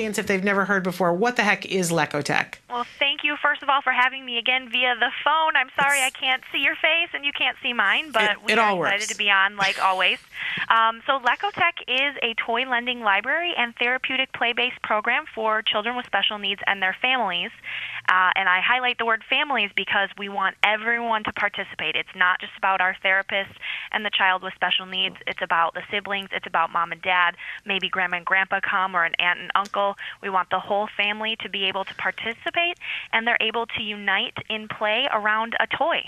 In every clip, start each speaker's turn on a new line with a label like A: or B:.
A: audience, if they've never heard before, what the heck is Lekotek?
B: Well, thank you, first of all, for having me again via the phone. I'm sorry I can't see your face and you can't see mine, but we are excited to be on, like always. So Lekotek is a toy lending library and therapeutic play-based program for children with special needs and their families. And I highlight the word families because we want everyone to participate. It's not just about our therapist and the child with special needs. It's about the siblings. It's about mom and dad. Maybe grandma and grandpa come, or an aunt and uncle. We want the whole family to be able to participate, and they're able to unite in play around a toy.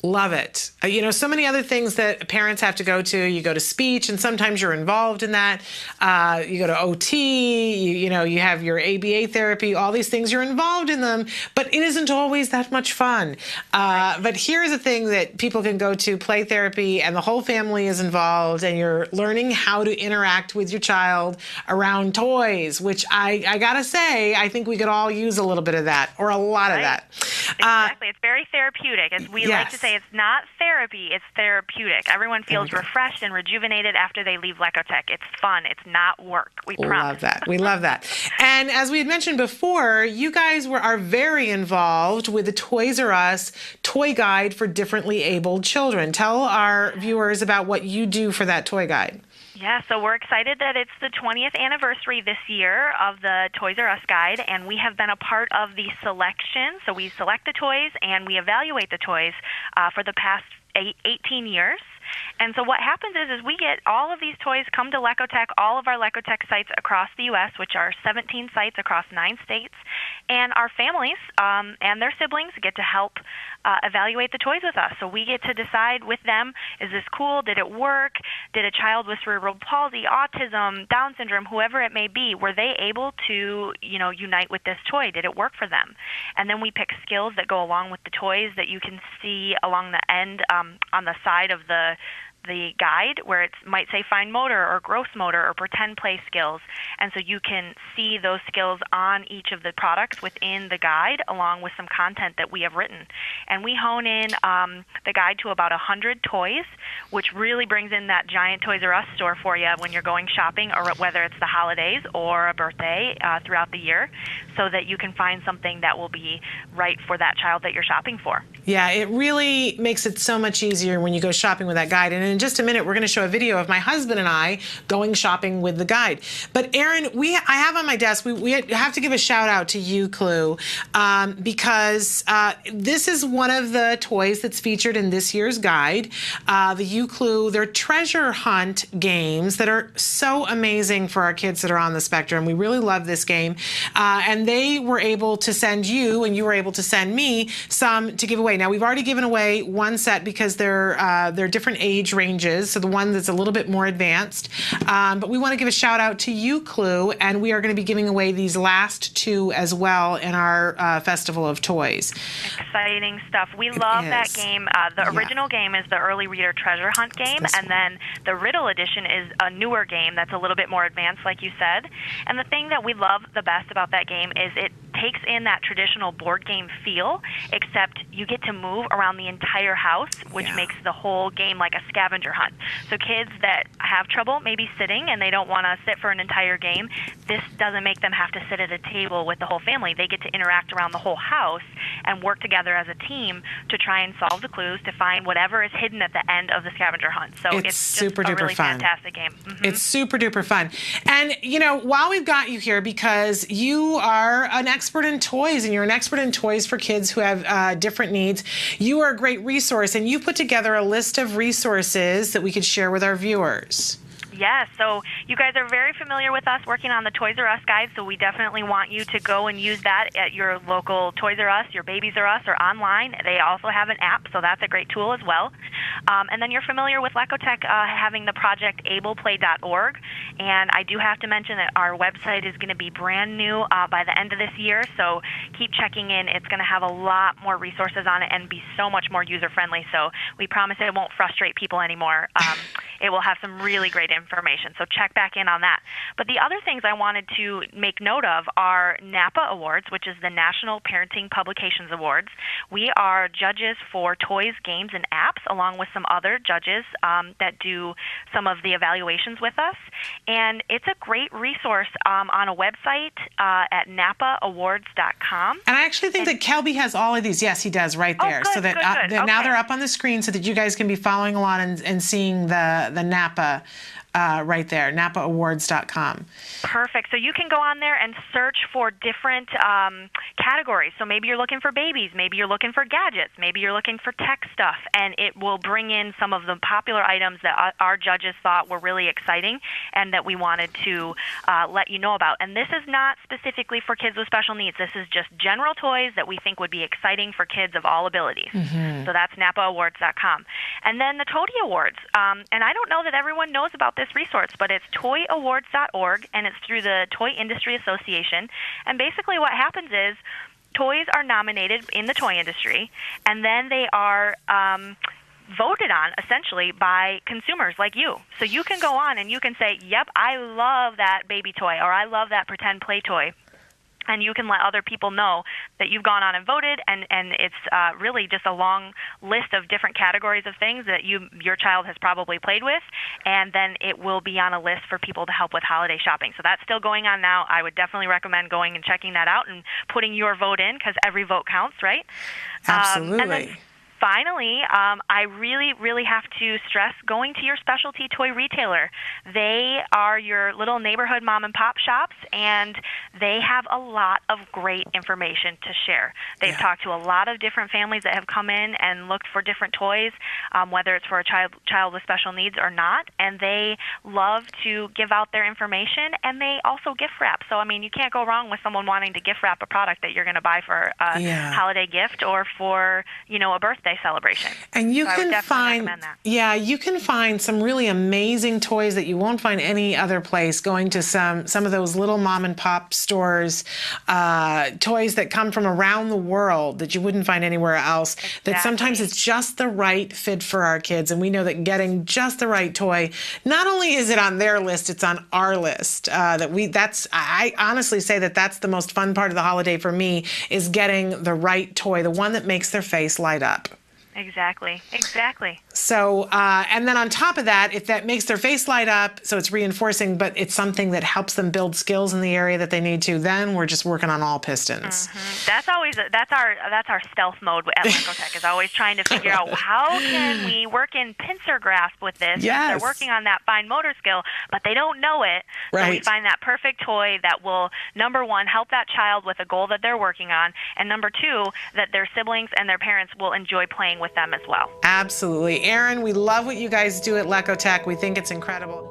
A: Love it. So many other things that parents have to go to. You go to speech, and sometimes you're involved in that. You go to OT, you have your ABA therapy, all these things, you're involved in them, but it isn't always that much fun. But here's a thing that people can go to, play therapy, and the whole family is involved, and you're learning how to interact with your child around toys, which I gotta say, I think we could all use a little bit of that, or a lot of that.
B: Exactly. It's very therapeutic. As we like to say, it's not therapy, it's therapeutic. Everyone feels refreshed and rejuvenated after they leave Lekotek. It's fun. It's not work. We promise.
A: Love that. We love that. And as we had mentioned before, you guys are very involved with the Toys R Us toy guide for differently abled children. Tell our viewers about what you do for that toy guide.
B: Yeah, so we're excited that it's the 20th anniversary this year of the Toys R Us guide, and we have been a part of the selection. So we select the toys and we evaluate the toys for the past 18 years. And so what happens is we get all of these toys come to Lekotek, all of our Lekotek sites across the U.S., which are 17 sites across 9 states, and our families and their siblings get to help evaluate the toys with us. So we get to decide with them, is this cool? Did it work? Did a child with cerebral palsy, autism, Down syndrome, whoever it may be, were they able to, unite with this toy? Did it work for them? And then we pick skills that go along with the toys that you can see along the end on the side of the guide, where it might say fine motor or gross motor or pretend play skills. And so you can see those skills on each of the products within the guide, along with some content that we have written. And we hone in the guide to about 100 toys, which really brings in that giant Toys R Us store for you when you're going shopping, or whether it's the holidays or a birthday throughout the year, so that you can find something that will be right for that child that you're shopping for.
A: Yeah, it really makes it so much easier when you go shopping with that guide. And in just a minute, we're going to show a video of my husband and I going shopping with the guide. But Erin, I have on my desk, we have to give a shout out to U-Clue because this is one of the toys that's featured in this year's guide. The U-Clue, they're treasure hunt games that are so amazing for our kids that are on the spectrum. We really love this game. And they were able to send you, and you were able to send me some to give away. Now, we've already given away one set because they're different age ranges, so the one that's a little bit more advanced. But we want to give a shout out to U-Clue, and we are going to be giving away these last 2 as well in our Festival of Toys.
B: Exciting stuff. We love that game. The original game is the Early Reader Treasure Hunt game, and then the Riddle Edition is a newer game that's a little bit more advanced, like you said. And the thing that we love the best about that game is it takes in that traditional board game feel, except you get to move around the entire house, which makes the whole game like a scavenger hunt. So kids that have trouble maybe sitting and they don't want to sit for an entire game, this doesn't make them have to sit at a table with the whole family. They get to interact around the whole house and work together as a team to try and solve the clues to find whatever is hidden at the end of the scavenger hunt. So it's
A: super
B: just a
A: duper
B: really
A: fun.
B: Fantastic game. Mm-hmm.
A: It's super duper fun. And while we've got you here, because you are an expert in toys, and you're an expert in toys for kids who have different needs, you are a great resource, and you put together a list of resources that we could share with our viewers.
B: Yes, so you guys are very familiar with us working on the Toys R Us guide, so we definitely want you to go and use that at your local Toys R Us, your Babies R Us, or online. They also have an app, so that's a great tool as well. And then you're familiar with Lekotek having the project ableplay.org, and I do have to mention that our website is going to be brand new by the end of this year, so keep checking in. It's going to have a lot more resources on it and be so much more user-friendly, so we promise it won't frustrate people anymore. it will have some really great information. So check back in on that. But the other things I wanted to make note of are NAPA Awards, which is the National Parenting Publications Awards. We are judges for toys, games, and apps, along with some other judges that do some of the evaluations with us. And it's a great resource on a website at napaawards.com.
A: And I actually think that Kelby has all of these. Yes, he does, right there.
B: Good,
A: so that
B: good.
A: now they're up on the screen so that you guys can be following along and seeing the NAPA right there, napaawards.com.
B: Perfect. So you can go on there and search for different categories. So maybe you're looking for babies, maybe you're looking for gadgets, maybe you're looking for tech stuff, and it will bring in some of the popular items that our judges thought were really exciting and that we wanted to let you know about. And this is not specifically for kids with special needs. This is just general toys that we think would be exciting for kids of all abilities. So that's napaawards.com. And then the Toady Awards. And I don't know that everyone knows about this resource, but it's toyawards.org, and it's through the Toy Industry Association. And basically what happens is toys are nominated in the toy industry, and then they are voted on essentially by consumers like you. So you can go on and you can say, yep, I love that baby toy, or I love that pretend play toy. And you can let other people know that you've gone on and voted, and it's really just a long list of different categories of things that your child has probably played with, and then it will be on a list for people to help with holiday shopping. So that's still going on now. I would definitely recommend going and checking that out and putting your vote in, because every vote counts, right?
A: Absolutely.
B: And then finally, I really, really have to stress going to your specialty toy retailer. They are your little neighborhood mom and pop shops, and they have a lot of great information to share. They've talked to a lot of different families that have come in and looked for different toys, whether it's for a child with special needs or not, and they love to give out their information, and they also gift wrap. So, I mean, you can't go wrong with someone wanting to gift wrap a product that you're going to buy for a holiday gift or for, a birthday celebration.
A: And you can find,
B: you
A: can find some really amazing toys that you won't find any other place. Going to some of those little mom and pop stores, toys that come from around the world that you wouldn't find anywhere else.
B: Exactly.
A: That sometimes it's just the right fit for our kids, and we know that getting just the right toy, not only is it on their list, it's on our list. I honestly say that that's the most fun part of the holiday for me, is getting the right toy, the one that makes their face light up.
B: Exactly.
A: So, and then on top of that, if that makes their face light up, so it's reinforcing, but it's something that helps them build skills in the area that they need to, then we're just working on all pistons.
B: That's our stealth mode at Lekotek, is always trying to figure out how can we work in pincer grasp with this.
A: Yes.
B: They're working on that fine motor skill, but they don't know it.
A: Right.
B: So we find that perfect toy that will, number one, help that child with a goal that they're working on, and number two, that their siblings and their parents will enjoy playing with them as well.
A: Absolutely. Erin, we love what you guys do at Lekotek. We think it's incredible.